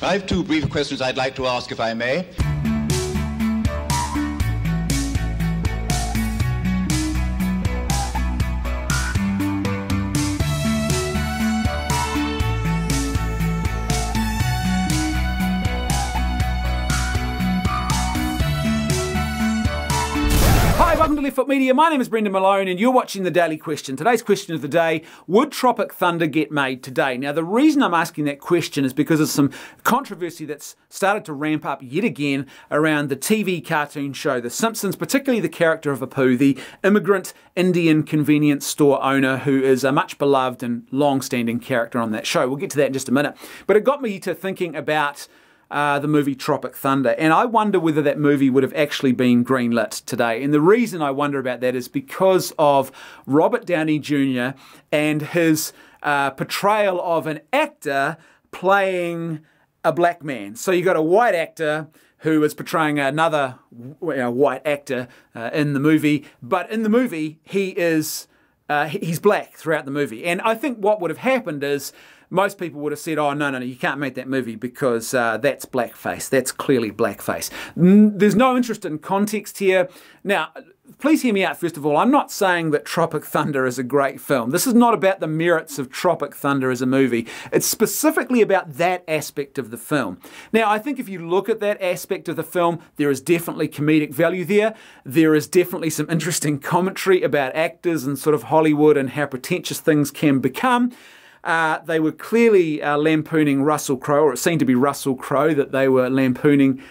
I have two brief questions I'd like to ask, if I may. Hi, welcome to Left Foot Media. My name is Brendan Malone and you're watching The Daily Question. Today's question of the day: would Tropic Thunder get made today? Now, the reason I'm asking that question is because of some controversy that's started to ramp up yet again around the TV cartoon show The Simpsons, particularly the character of Apu, the immigrant Indian convenience store owner who is a much beloved and long-standing character on that show. We'll get to that in just a minute. But it got me to thinking about the movie Tropic Thunder, and I wonder whether that movie would have actually been greenlit today. And the reason I wonder about that is because of Robert Downey Jr. and his portrayal of an actor playing a black man. So you got a white actor who is portraying another white actor in the movie, but in the movie he's black throughout the movie. And I think what would have happened is most people would have said, oh, no, you can't make that movie because that's blackface. That's clearly blackface. There's no interest in context here. Now, please hear me out first of all. I'm not saying that Tropic Thunder is a great film. This is not about the merits of Tropic Thunder as a movie. It's specifically about that aspect of the film. Now, I think if you look at that aspect of the film, there is definitely comedic value there. There is definitely some interesting commentary about actors and sort of Hollywood and how pretentious things can become. They were clearly lampooning Russell Crowe, or it seemed to be Russell Crowe that they were lampooning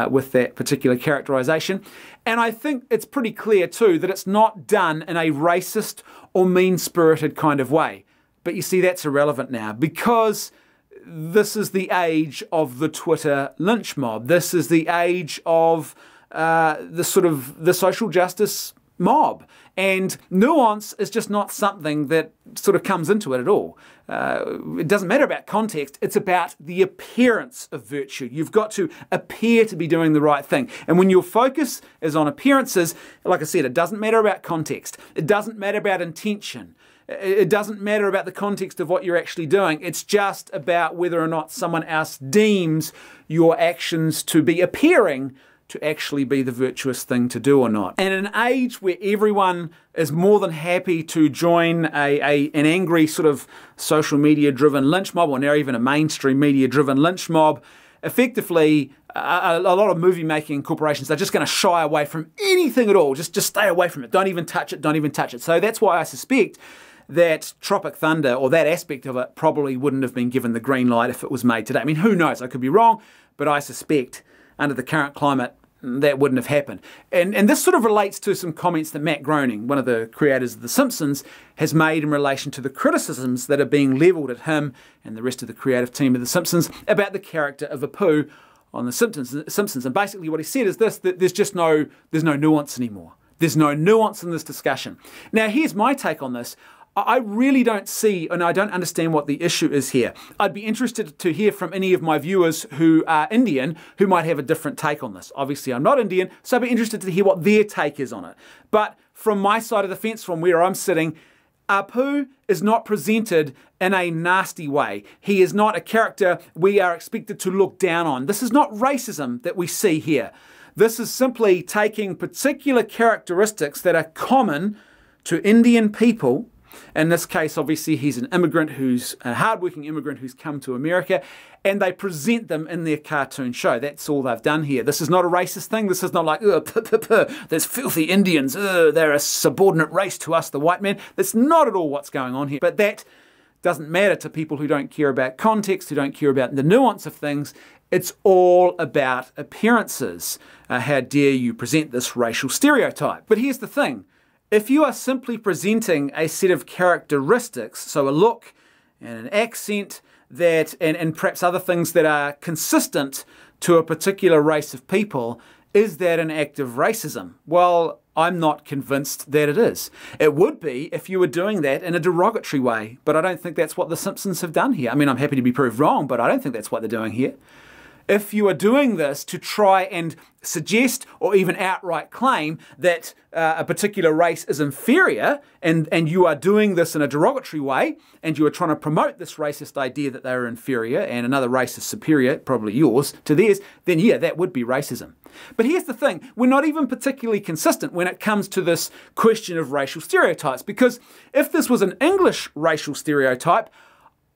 with that particular characterisation. And I think it's pretty clear too that it's not done in a racist or mean-spirited kind of way. But you see, that's irrelevant now because this is the age of the Twitter lynch mob. This is the age of the social justice mob. And nuance is just not something that sort of comes into it at all. It doesn't matter about context, it's about the appearance of virtue. You've got to appear to be doing the right thing. And when your focus is on appearances, like I said, it doesn't matter about context. It doesn't matter about intention. It doesn't matter about the context of what you're actually doing. It's just about whether or not someone else deems your actions to be appearing to actually be the virtuous thing to do or not. And in an age where everyone is more than happy to join an angry sort of social media driven lynch mob, or now even a mainstream media driven lynch mob, effectively a lot of movie making corporations are just going to shy away from anything at all. Just stay away from it. Don't even touch it. Don't even touch it. So that's why I suspect that Tropic Thunder, or that aspect of it, probably wouldn't have been given the green light if it was made today. I mean, who knows? I could be wrong, but I suspect under the current climate, that wouldn't have happened. And this sort of relates to some comments that Matt Groening, one of the creators of The Simpsons, has made in relation to the criticisms that are being levelled at him and the rest of the creative team of The Simpsons about the character of Apu on The Simpsons. And basically what he said is this, that there's no nuance anymore. There's no nuance in this discussion. Now, here's my take on this. I really don't see, and I don't understand what the issue is here. I'd be interested to hear from any of my viewers who are Indian who might have a different take on this. Obviously, I'm not Indian, so I'd be interested to hear what their take is on it. But from my side of the fence, from where I'm sitting, Apu is not presented in a nasty way. He is not a character we are expected to look down on. This is not racism that we see here. This is simply taking particular characteristics that are common to Indian people. In this case, obviously, he's an immigrant who's a hardworking immigrant who's come to America, and they present them in their cartoon show. That's all they've done here. This is not a racist thing. This is not like, there's filthy Indians, they're a subordinate race to us, the white man. That's not at all what's going on here. But that doesn't matter to people who don't care about context, who don't care about the nuance of things. It's all about appearances. How dare you present this racial stereotype? But here's the thing. If you are simply presenting a set of characteristics, so a look and an accent that, and perhaps other things that are consistent to a particular race of people, is that an act of racism? Well, I'm not convinced that it is. It would be if you were doing that in a derogatory way, but I don't think that's what The Simpsons have done here. I mean, I'm happy to be proved wrong, but I don't think that's what they're doing here. if you are doing this to try and suggest or even outright claim that a particular race is inferior, and you are doing this in a derogatory way, and you are trying to promote this racist idea that they are inferior and another race is superior, probably yours, to theirs, then yeah, that would be racism. But here's the thing, we're not even particularly consistent when it comes to this question of racial stereotypes, because if this was an English racial stereotype,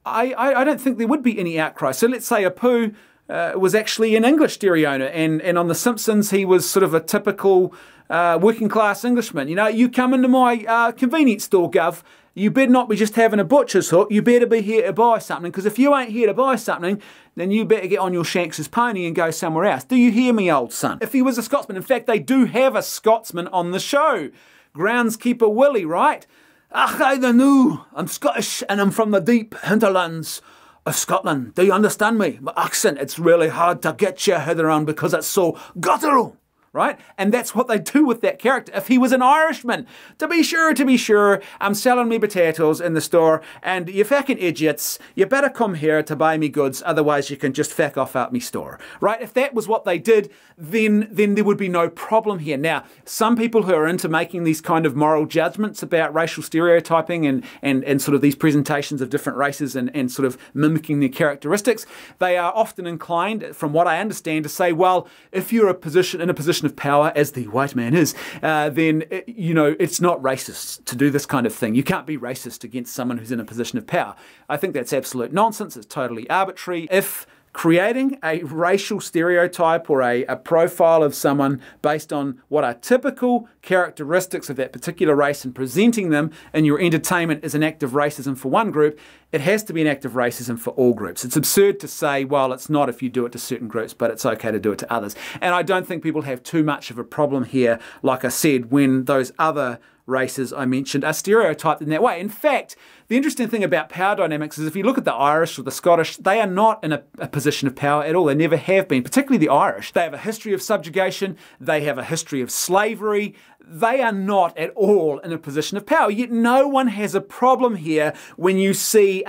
I don't think there would be any outcry. So let's say Apu was actually an English dairy owner, and on The Simpsons he was sort of a typical working class Englishman. You know, you come into my convenience store, Gov, you better not be just having a butcher's hook, you better be here to buy something, because if you ain't here to buy something, then you better get on your Shanks's pony and go somewhere else. Do you hear me, old son? If he was a Scotsman, in fact they do have a Scotsman on the show, Groundskeeper Willie, right? Ach, I don't know, I'm Scottish and I'm from the deep hinterlands of Scotland. Do you understand me? My accent, it's really hard to get your head around because it's so guttural, right? And that's what they do with that character. If he was an Irishman, to be sure, I'm selling me potatoes in the store, and you fucking idiots, you better come here to buy me goods, otherwise you can just feck off out me store, right? If that was what they did, then there would be no problem here. Now, some people who are into making these kind of moral judgments about racial stereotyping and sort of these presentations of different races and sort of mimicking their characteristics, they are often inclined, from what I understand, to say, well, if you're in a position of power, as the white man is, then, you know, it's not racist to do this kind of thing. You can't be racist against someone who's in a position of power. I think that's absolute nonsense. It's totally arbitrary. If creating a racial stereotype or a profile of someone based on what are typical characteristics of that particular race and presenting them in your entertainment is an act of racism for one group, it has to be an act of racism for all groups. It's absurd to say, well, it's not if you do it to certain groups, but it's okay to do it to others. And I don't think people have too much of a problem here, like I said, when those other races I mentioned are stereotyped in that way. In fact, the interesting thing about power dynamics is if you look at the Irish or the Scottish, they are not in a position of power at all. They never have been, particularly the Irish. They have a history of subjugation. They have a history of slavery. They are not at all in a position of power. Yet no one has a problem here when you see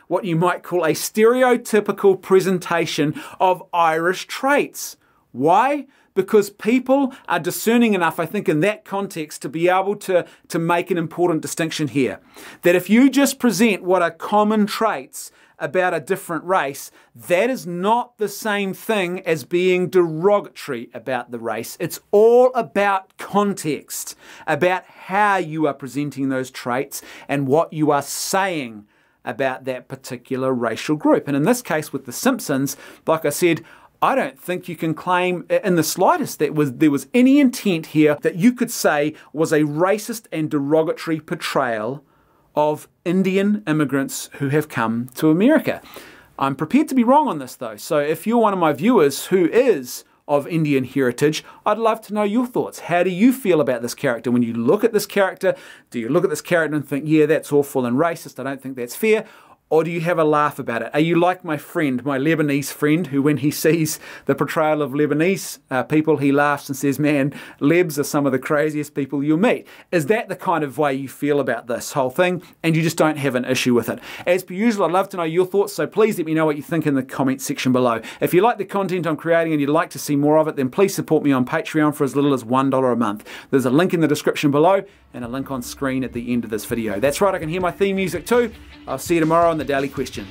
what you might call a stereotypical presentation of Irish traits. Why? Because people are discerning enough, I think, in that context to be able to make an important distinction here. That if you just present what are common traits about a different race, that is not the same thing as being derogatory about the race. It's all about context, about how you are presenting those traits and what you are saying about that particular racial group. And in this case with The Simpsons, like I said, I don't think you can claim in the slightest that there was any intent here that you could say was a racist and derogatory portrayal of Indian immigrants who have come to America. I'm prepared to be wrong on this though, so if you're one of my viewers who is of Indian heritage, I'd love to know your thoughts. How do you feel about this character? When you look at this character, do you look at this character and think, yeah, that's awful and racist, I don't think that's fair? Or do you have a laugh about it? Are you like my friend, my Lebanese friend, who when he sees the portrayal of Lebanese people, he laughs and says, man, Lebs are some of the craziest people you'll meet. Is that the kind of way you feel about this whole thing, and you just don't have an issue with it? As per usual, I'd love to know your thoughts, so please let me know what you think in the comments section below. If you like the content I'm creating and you'd like to see more of it, then please support me on Patreon for as little as $1 a month. There's a link in the description below and a link on screen at the end of this video. That's right, I can hear my theme music too. I'll see you tomorrow on The Daily Question.